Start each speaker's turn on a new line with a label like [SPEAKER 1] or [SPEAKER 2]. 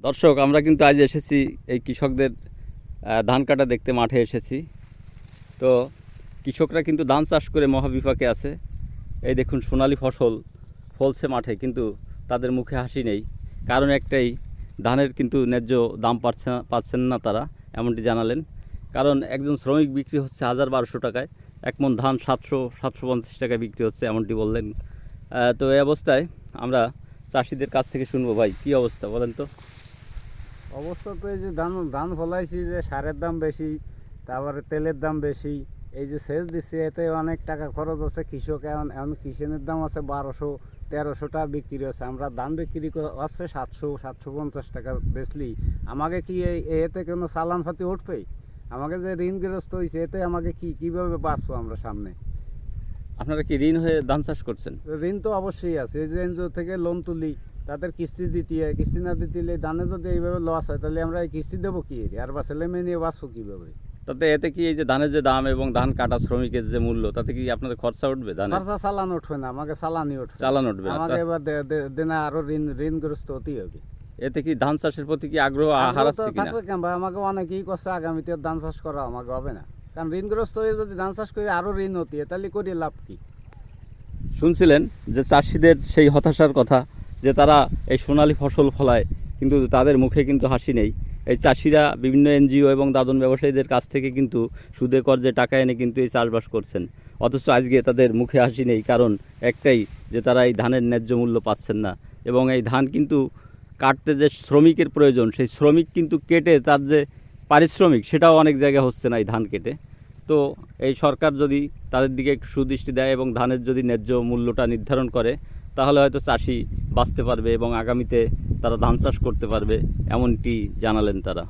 [SPEAKER 1] দর্শক, আমরা কিন্তু আজ এসেছি এই কৃষকদের ধান কাটা দেখতে মাঠে এসেছি। তো কৃষকরা কিন্তু ধান চাষ করে মহাবিপাকে আছে। এই দেখুন, সোনালি ফসল ফলছে মাঠে, কিন্তু তাদের মুখে হাসি নেই। কারণ একটাই, ধানের কিন্তু ন্যায্য দাম পাচ্ছেন না তারা, এমনটি জানালেন। কারণ একজন শ্রমিক বিক্রি হচ্ছে 1000-1200 টাকায়, এক মন ধান 700-750 টাকায় বিক্রি হচ্ছে, এমনটি বললেন। তো এই অবস্থায় আমরা চাষিদের কাছ থেকে শুনবো। ভাই, কী অবস্থা বলেন তো?
[SPEAKER 2] অবস্থা তো এই যে ধান ধান ফলাইছি, যে সারের দাম বেশি, তারপরে তেলের দাম বেশি, এই যে সেচ দিচ্ছে এতে অনেক টাকা খরচ আছে। কৃষক এখন এখন কিষেনের দাম আছে 1200-1300 টাকা বিক্রি হচ্ছে। আমরা ধান বিক্রি হচ্ছে 700-750 টাকা বেচলি। আমাকে কি এতে কোনো চালান ফাতি উঠবে? আমাকে যে ঋণগ্রস্ত হয়েছে, এতে আমাকে কীভাবে বাঁচবো আমরা সামনে?
[SPEAKER 1] আপনারা কি ঋণ হয়ে ধান চাষ করছেন?
[SPEAKER 2] ঋণ তো অবশ্যই আছে। এই যে এনজিও থেকে লোন তুলি, তাদের কিস্তি দিতে হয়। কিস্তি না দিতে ধানে যদি এইভাবে লস হয়, তাহলে আমরা এই কিস্তি দেবো কি আর বা ছেলে মেয়ে নিয়ে বাঁচবো কীভাবে?
[SPEAKER 1] তাতে এতে কি এই যে ধানের যে দাম এবং ধান কাটা শ্রমিকের যে মূল্য, তাতে কি আপনাদের খরচা উঠবে? ধানের
[SPEAKER 2] খরচা চালান উঠবে না, আমাকে চালানি উঠবে।
[SPEAKER 1] চালান উঠবে না।
[SPEAKER 2] আমাকে এবার দেনা আরো ঋণগ্রস্ত হতেই হবে।
[SPEAKER 1] এতে কি ধান চাষের প্রতি কি আগ্রহ হারাচ্ছে কিনা?
[SPEAKER 2] থাকবে কেন ভাই? আমাকে অনেকেই করছে আগামীতে ধান চাষ করা আমাকে হবে না। কারণ ঋণগ্রস্ত হয়ে যদি ধান চাষ করে আরো ঋণ হতে হয়, তাহলে করে লাভ কি?
[SPEAKER 1] শুনছিলেন যে চাষিদের সেই হতাশার কথা, যে তারা এই সোনালী ফসল ফলায়, কিন্তু তাদের মুখে কিন্তু হাসি নেই। এই চাষিরা বিভিন্ন এনজিও এবং দাদন ব্যবসায়ীদের কাছ থেকে কিন্তু সুদে কর্জে টাকা এনে কিন্তু এই চাষবাস করছেন। অথচ আজকে তাদের মুখে হাসি নেই। কারণ একটাই, যে তারা এই ধানের ন্যায্য মূল্য পাচ্ছেন না। এবং এই ধান কিন্তু কাটতে যে শ্রমিকের প্রয়োজন, সেই শ্রমিক কিন্তু কেটে তার যে পারিশ্রমিক, সেটাও অনেক জায়গায় হচ্ছে না এই ধান কেটে। তো এই সরকার যদি তাদের দিকে একটু সুদৃষ্টি দেয় এবং ধানের যদি ন্যায্য মূল্যটা নির্ধারণ করে, তাহলে হয়তো চাষি বাঁচতে পারবে এবং আগামীতে তারা ধান চাষ করতে পারবে, এমনটি জানালেন তারা।